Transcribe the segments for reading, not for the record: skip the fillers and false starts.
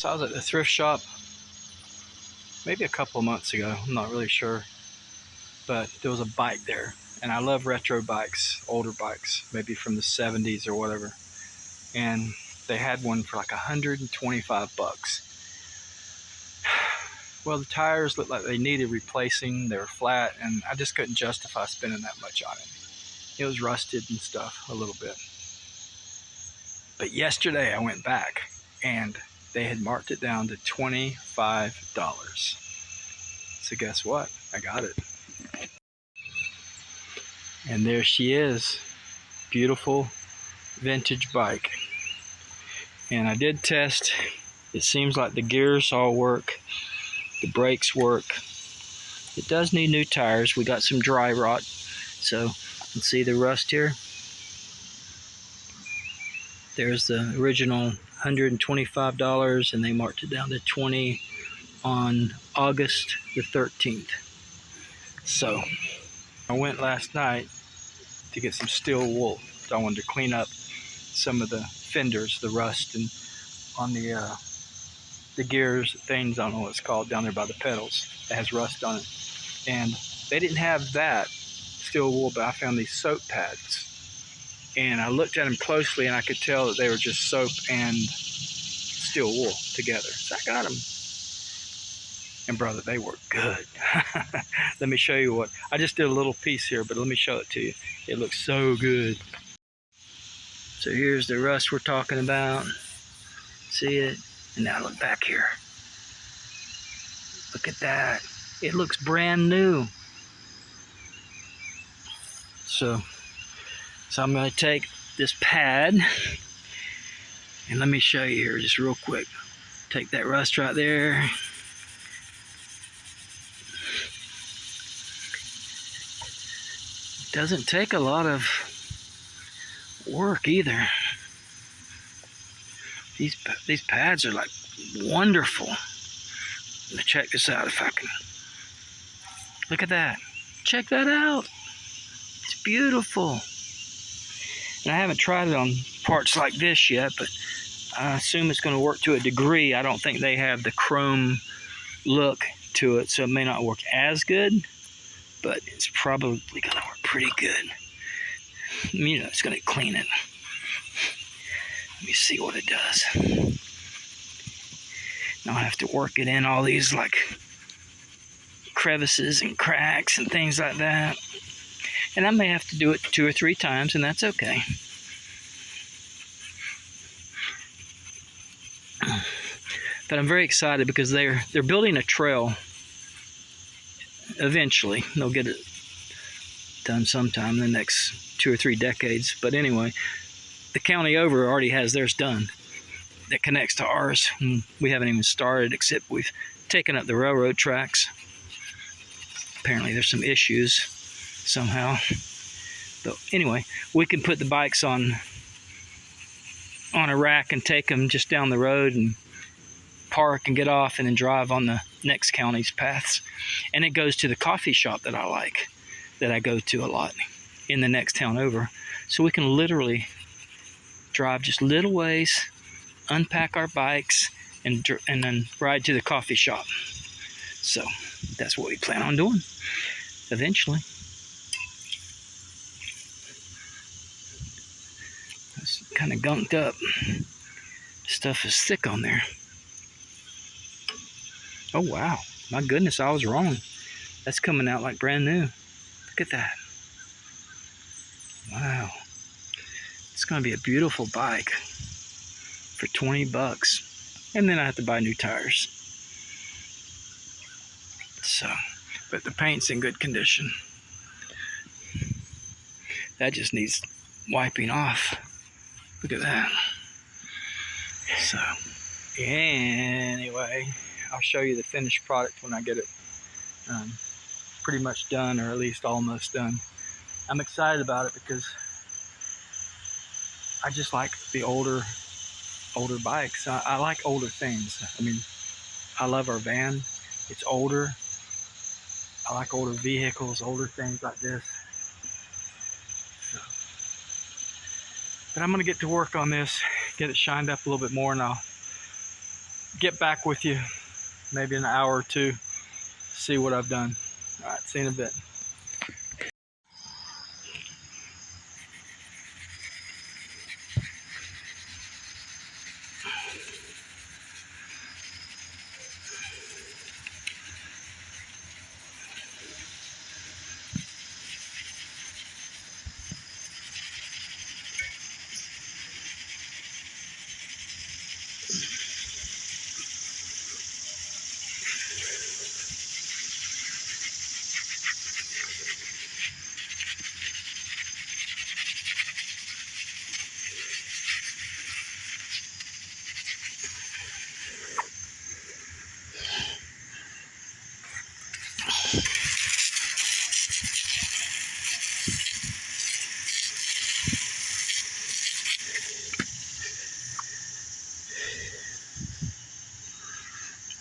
So I was at the thrift shop maybe a couple of months ago, I'm not really sure, but there was a bike there, and I love retro bikes, older bikes, maybe from the 70s or whatever, and they had one for like 125 bucks. Well, the tires looked like they needed replacing, they were flat, and I just couldn't justify spending that much on it. It was rusted and stuff a little bit. But yesterday I went back and they had marked it down to $25. So guess what? I got it. And there she is. Beautiful vintage bike. And I did test. It seems like the gears all work. The brakes work. It does need new tires. We got some dry rot. So you can see the rust here. There's the original $125, and they marked it down to $20 on August the 13th. So I went last night to get some steel wool. So I wanted to clean up some of the fenders, the rust, and on the gears, things, I don't know what it's called, down there by the pedals. It has rust on it. And they didn't have that steel wool, but I found these soap pads. And I looked at them closely, and I could tell that they were just soap and steel wool together. So I got them. And brother, they work good. Let me show you what. I just did a little piece here, but let me show it to you. It looks so good. So here's the rust we're talking about. See it? And now look back here. Look at that. It looks brand new. So I'm going to take this pad, and let me show you here just real quick. Take that rust right there. Doesn't take a lot of work either. These pads are like wonderful. Let me check this out if I can. Look at that. Check that out. It's beautiful. And I haven't tried it on parts like this yet, but I assume it's going to work to a degree. I don't think they have the chrome look to it, so it may not work as good, but it's probably going to work pretty good. You know, it's going to clean it. Let me see what it does. Now I have to work it in all these like crevices and cracks and things like that. And I may have to do it 2 or 3 times, and that's okay. But I'm very excited because they're building a trail. Eventually, they'll get it done sometime in the next 2 or 3 decades. But anyway, the county over already has theirs done that connects to ours. And we haven't even started, except we've taken up the railroad tracks. Apparently there's some issues somehow. But anyway, we can put the bikes on a rack and take them just down the road and park and get off and then drive on the next county's paths. And it goes to the coffee shop that I like, that I go to a lot in the next town over. So we can literally drive just little ways, unpack our bikes, and then ride to the coffee shop. So that's what we plan on doing eventually. It's kind of gunked up. Stuff is thick on there. Oh wow, my goodness, I was wrong. That's coming out like brand new. Look at that. Wow. It's going to be a beautiful bike for 20 bucks. And then I have to buy new tires. So, but the paint's in good condition. That just needs wiping off. Look at that. So, anyway, I'll show you the finished product when I get it pretty much done, or at least almost done. I'm excited about it because I just like the older bikes. I like older things. I mean, I love our van. It's older. I like older vehicles, older things like this. So, but I'm going to get to work on this, get it shined up a little bit more, and I'll get back with you maybe in an hour or two, see what I've done. All right, see you in a bit.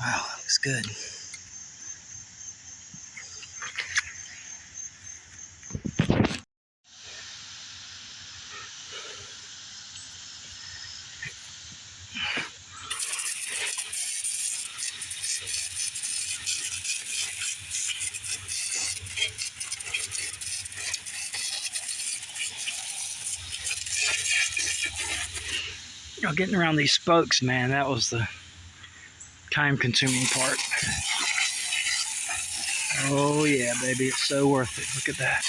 Wow, that looks good. You know, getting around these spokes, man, that was the time-consuming part. Oh yeah, baby, it's so worth it. Look at that.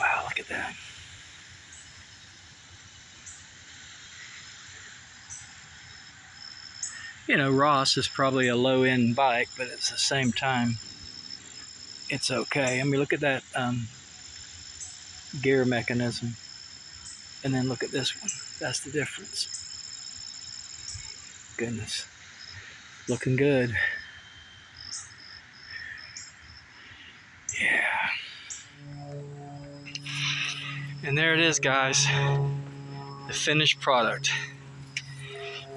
Wow, look at that. You know, Ross is probably a low-end bike, but at the same time, it's okay. I mean, look at that gear mechanism. And then look at this one. That's the difference. Goodness. Looking good. Yeah. And there it is, guys. The finished product.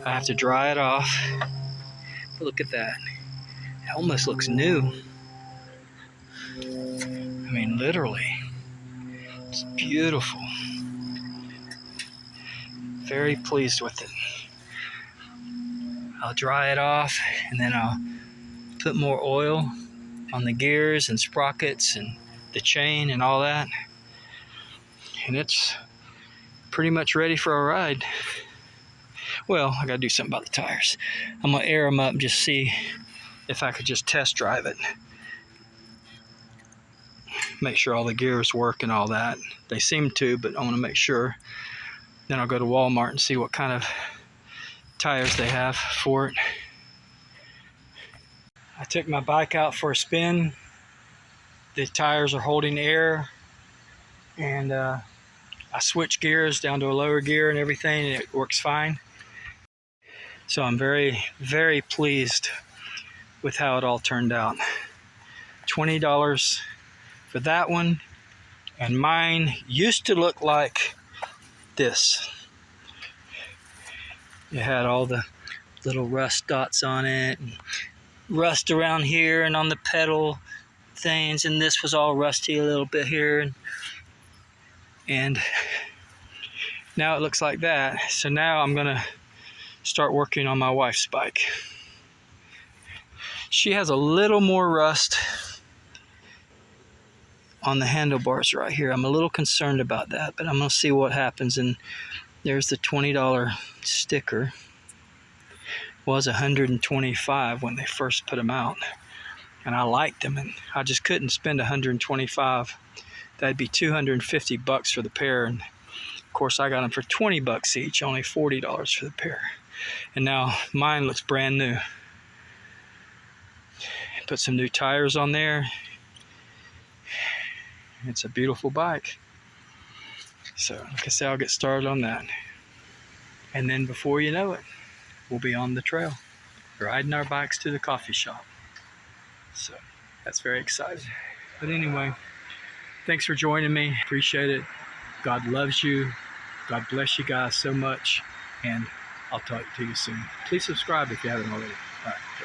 I have to dry it off. But look at that. It almost looks new. I mean, literally. It's beautiful. Very pleased with it. I'll dry it off and then I'll put more oil on the gears and sprockets and the chain and all that. And it's pretty much ready for a ride. Well, I gotta do something about the tires. I'm gonna air them up and just see if I could just test drive it. Make sure all the gears work and all that. They seem to, but I wanna make sure. Then I'll go to Walmart and see what kind of tires they have for it. I took my bike out for a spin. The tires are holding air, and I switched gears down to a lower gear and everything, and it works fine. So I'm very, very pleased with how it all turned out. $20 for that one, and mine used to look like this. It had all the little rust dots on it, and rust around here and on the pedal things, and this was all rusty a little bit here, and now it looks like that. So now I'm gonna start working on my wife's bike. She has a little more rust on the handlebars right here. I'm a little concerned about that, but I'm gonna see what happens. And there's the $20 sticker. It was $125 when they first put them out, and I liked them, and I just couldn't spend $125. That'd be $250 for the pair, and of course I got them for $20 each, only $40 for the pair. And now mine looks brand new. Put some new tires on there. It's a beautiful bike. So like I say, I'll get started on that. And then before you know it, we'll be on the trail, riding our bikes to the coffee shop. So that's very exciting. But anyway, thanks for joining me. Appreciate it. God loves you. God bless you guys so much. And I'll talk to you soon. Please subscribe if you haven't already. All right.